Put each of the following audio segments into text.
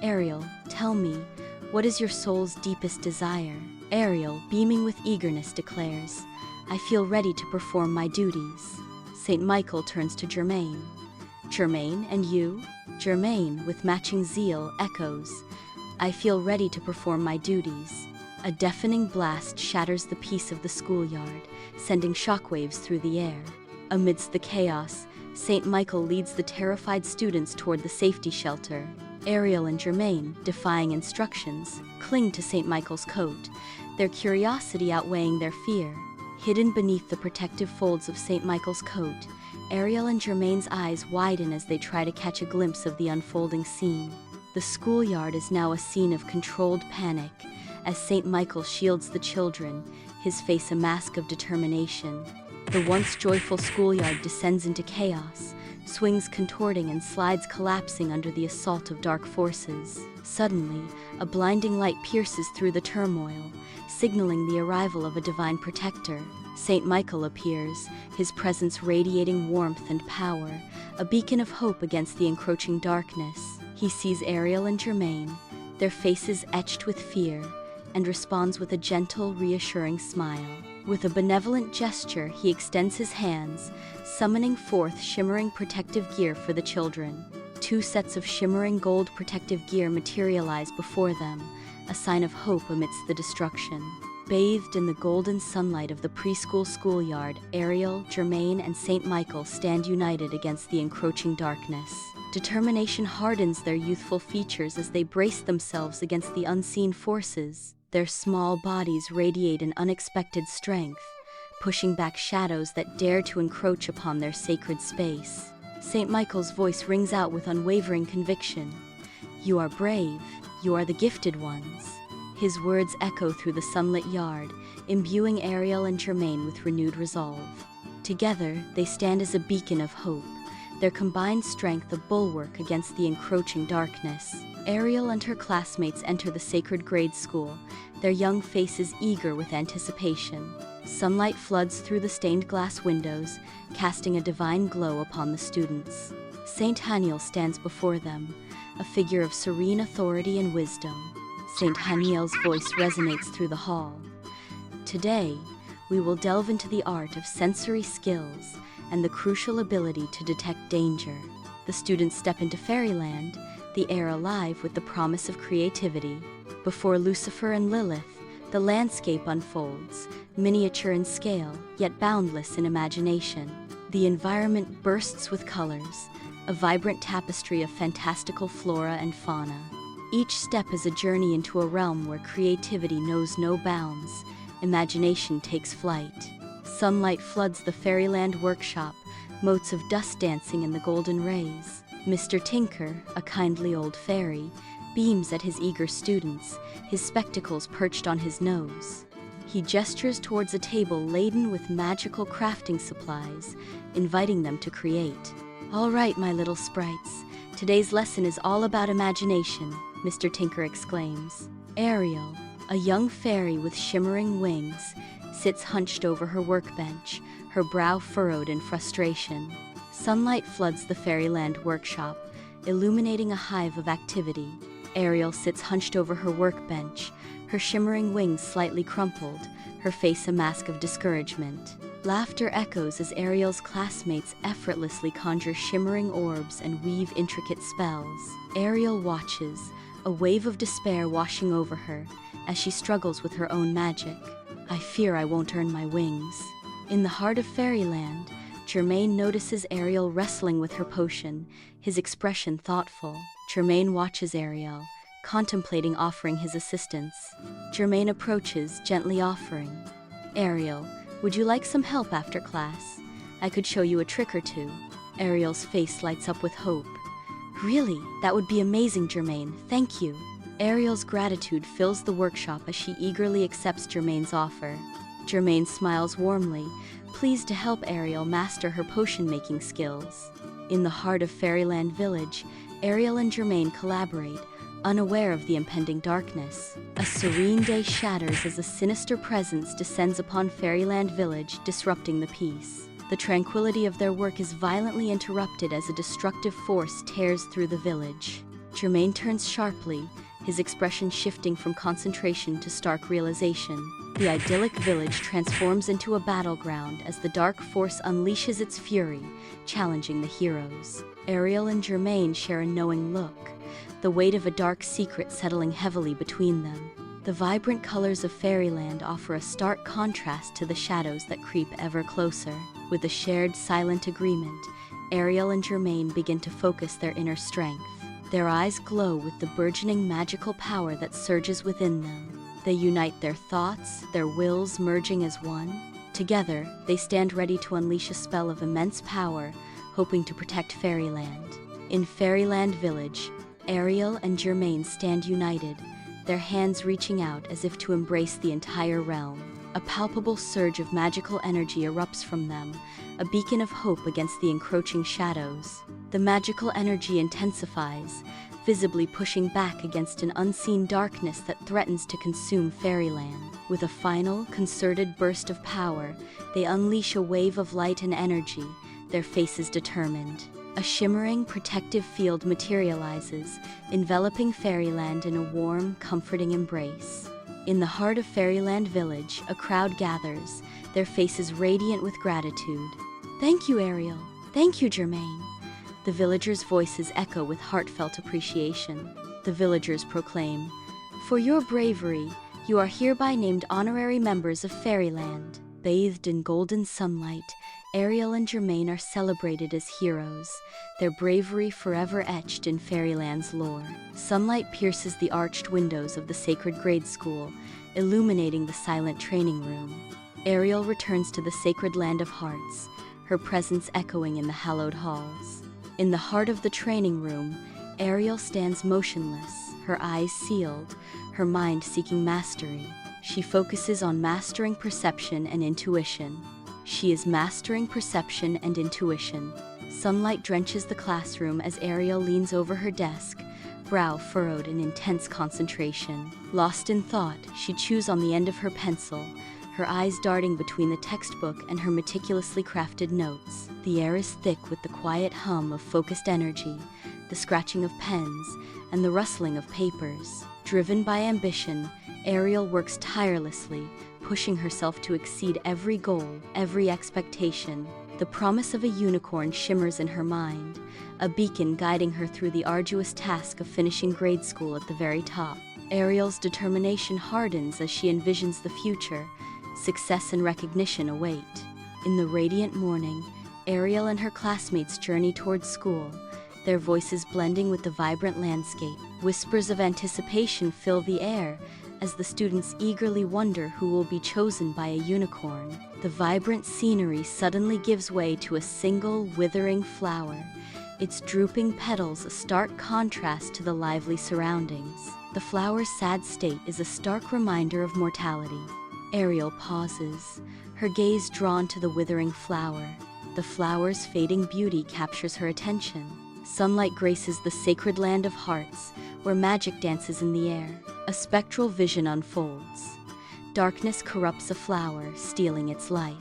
Ariel, tell me, what is your soul's deepest desire? Ariel, beaming with eagerness, declares, I feel ready to perform my duties. St. Michael turns to Germain. Germain, and you? Germain, with matching zeal, echoes, I feel ready to perform my duties. A deafening blast shatters the peace of the schoolyard, sending shockwaves through the air. Amidst the chaos, St. Michael leads the terrified students toward the safety shelter. Ariel and Germain, defying instructions, cling to St. Michael's coat, their curiosity outweighing their fear. Hidden beneath the protective folds of St. Michael's coat, Ariel and Germain's eyes widen as they try to catch a glimpse of the unfolding scene. The schoolyard is now a scene of controlled panic, as St. Michael shields the children, his face a mask of determination. The once joyful schoolyard descends into chaos, swings contorting and slides collapsing under the assault of dark forces. Suddenly, a blinding light pierces through the turmoil, signaling the arrival of a divine protector. St. Michael appears, his presence radiating warmth and power, a beacon of hope against the encroaching darkness. He sees Ariel and Germain, their faces etched with fear, and responds with a gentle, reassuring smile. With a benevolent gesture, he extends his hands, summoning forth shimmering protective gear for the children. 2 sets of shimmering gold protective gear materialize before them, a sign of hope amidst the destruction. Bathed in the golden sunlight of the preschool schoolyard, Ariel, Germain, and St. Michael stand united against the encroaching darkness. Determination hardens their youthful features as they brace themselves against the unseen forces. Their small bodies radiate an unexpected strength, pushing back shadows that dare to encroach upon their sacred space. St. Michael's voice rings out with unwavering conviction. You are brave, you are the gifted ones. His words echo through the sunlit yard, imbuing Ariel and Germain with renewed resolve. Together, they stand as a beacon of hope, their combined strength a bulwark against the encroaching darkness. Ariel and her classmates enter the sacred grade school, their young faces eager with anticipation. Sunlight floods through the stained glass windows, casting a divine glow upon the students. Saint Haniel stands before them, a figure of serene authority and wisdom. Saint Haniel's voice resonates through the hall. Today, we will delve into the art of sensory skills and the crucial ability to detect danger. The students step into fairyland, the air alive with the promise of creativity. Before Lucifer and Lilith, the landscape unfolds, miniature in scale, yet boundless in imagination. The environment bursts with colors, a vibrant tapestry of fantastical flora and fauna. Each step is a journey into a realm where creativity knows no bounds, imagination takes flight. Sunlight floods the fairyland workshop, motes of dust dancing in the golden rays. Mr. Tinker, a kindly old fairy, beams at his eager students, his spectacles perched on his nose. He gestures towards a table laden with magical crafting supplies, inviting them to create. All right, my little sprites, today's lesson is all about imagination, Mr. Tinker exclaims. Ariel, a young fairy with shimmering wings, sits hunched over her workbench, her brow furrowed in frustration. Sunlight floods the fairyland workshop, illuminating a hive of activity. Ariel sits hunched over her workbench, her shimmering wings slightly crumpled, her face a mask of discouragement. Laughter echoes as Ariel's classmates effortlessly conjure shimmering orbs and weave intricate spells. Ariel watches, a wave of despair washing over her, as she struggles with her own magic. I fear I won't earn my wings. In the heart of fairyland, Germain notices Ariel wrestling with her potion, his expression thoughtful. Germain watches Ariel, contemplating offering his assistance. Germain approaches, gently offering, Ariel, would you like some help after class? I could show you a trick or two. Ariel's face lights up with hope. Really, that would be amazing, Germain, thank you. Ariel's gratitude fills the workshop as she eagerly accepts Germain's offer. Germain smiles warmly, pleased to help Ariel master her potion-making skills. In the heart of Fairyland Village, Ariel and Germain collaborate, unaware of the impending darkness. A serene day shatters as a sinister presence descends upon Fairyland Village, disrupting the peace. The tranquility of their work is violently interrupted as a destructive force tears through the village. Germain turns sharply, his expression shifting from concentration to stark realization. The idyllic village transforms into a battleground as the dark force unleashes its fury, challenging the heroes. Ariel and Germain share a knowing look, the weight of a dark secret settling heavily between them. The vibrant colors of fairyland offer a stark contrast to the shadows that creep ever closer. With a shared silent agreement, Ariel and Germain begin to focus their inner strength. Their eyes glow with the burgeoning magical power that surges within them. They unite their thoughts, their wills merging as one. Together, they stand ready to unleash a spell of immense power, hoping to protect fairyland. In Fairyland Village, Ariel and Germain stand united, their hands reaching out as if to embrace the entire realm. A palpable surge of magical energy erupts from them, a beacon of hope against the encroaching shadows. The magical energy intensifies, visibly pushing back against an unseen darkness that threatens to consume fairyland. With a final, concerted burst of power, they unleash a wave of light and energy, their faces determined. A shimmering, protective field materializes, enveloping fairyland in a warm, comforting embrace. In the heart of Fairyland Village, a crowd gathers, their faces radiant with gratitude. "Thank you, Ariel. Thank you, Germain." The villagers' voices echo with heartfelt appreciation. The villagers proclaim, "For your bravery, you are hereby named honorary members of Fairyland." Bathed in golden sunlight, Ariel and Germain are celebrated as heroes, their bravery forever etched in Fairyland's lore. Sunlight pierces the arched windows of the Sacred Grade School, illuminating the silent training room. Ariel returns to the sacred land of hearts, her presence echoing in the hallowed halls. In the heart of the training room, Ariel stands motionless, her eyes sealed, her mind seeking mastery. She focuses on mastering perception and intuition. She is mastering perception and intuition. Sunlight drenches the classroom as Ariel leans over her desk, brow furrowed in intense concentration. Lost in thought, she chews on the end of her pencil, her eyes darting between the textbook and her meticulously crafted notes. The air is thick with the quiet hum of focused energy, the scratching of pens, and the rustling of papers. Driven by ambition, Ariel works tirelessly, pushing herself to exceed every goal, every expectation. The promise of a unicorn shimmers in her mind, a beacon guiding her through the arduous task of finishing grade school at the very top. Ariel's determination hardens as she envisions the future. Success and recognition await. In the radiant morning, Ariel and her classmates journey towards school, their voices blending with the vibrant landscape. Whispers of anticipation fill the air as the students eagerly wonder who will be chosen by a unicorn. The vibrant scenery suddenly gives way to a single withering flower, its drooping petals a stark contrast to the lively surroundings. The flower's sad state is a stark reminder of mortality. Ariel pauses, her gaze drawn to the withering flower. The flower's fading beauty captures her attention. Sunlight graces the sacred land of hearts, where magic dances in the air. A spectral vision unfolds. Darkness corrupts a flower, stealing its life.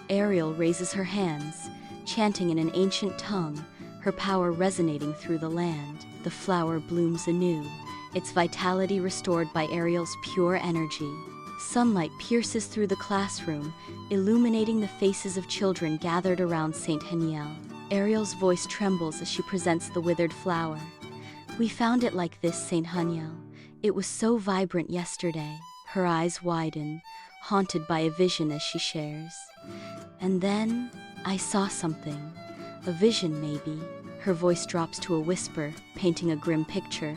Ariel raises her hands, chanting in an ancient tongue, her power resonating through the land. The flower blooms anew, its vitality restored by Ariel's pure energy. Sunlight pierces through the classroom, illuminating the faces of children gathered around Saint Haniel. Ariel's voice trembles as she presents the withered flower. "We found it like this, Saint Haniel. It was so vibrant yesterday." Her eyes widen, haunted by a vision as she shares. "And then, I saw something. A vision, maybe." Her voice drops to a whisper, painting a grim picture.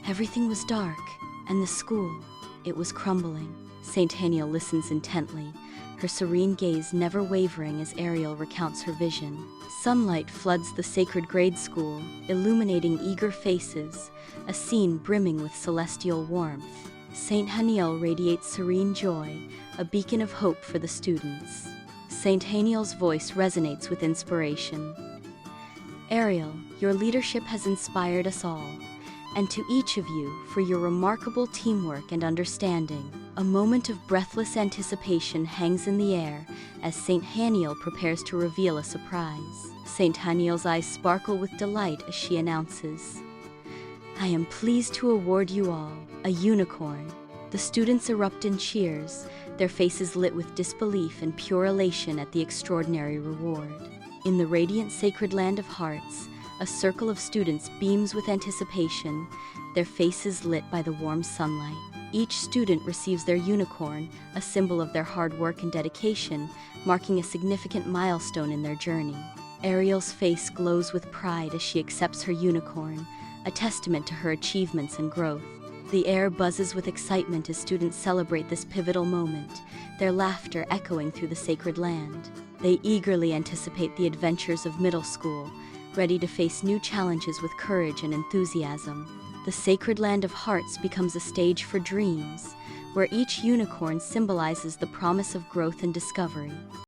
"Everything was dark, and the school, it was crumbling." Saint Haniel listens intently, her serene gaze never wavering as Ariel recounts her vision. Sunlight floods the sacred grade school, illuminating eager faces, a scene brimming with celestial warmth. Saint Haniel radiates serene joy, a beacon of hope for the students. Saint Haniel's voice resonates with inspiration. "Ariel, your leadership has inspired us all, and to each of you for your remarkable teamwork and understanding." A moment of breathless anticipation hangs in the air as Saint Haniel prepares to reveal a surprise. Saint Haniel's eyes sparkle with delight as she announces, I am pleased to award you all a unicorn. The students erupt in cheers, their faces lit with disbelief and pure elation at the extraordinary reward. In the radiant sacred land of hearts, a circle of students beams with anticipation, their faces lit by the warm sunlight. Each student receives their unicorn, a symbol of their hard work and dedication, marking a significant milestone in their journey. Ariel's face glows with pride as she accepts her unicorn, a testament to her achievements and growth. The air buzzes with excitement as students celebrate this pivotal moment, their laughter echoing through the sacred land. They eagerly anticipate the adventures of middle school, ready to face new challenges with courage and enthusiasm. The sacred land of hearts becomes a stage for dreams, where each unicorn symbolizes the promise of growth and discovery.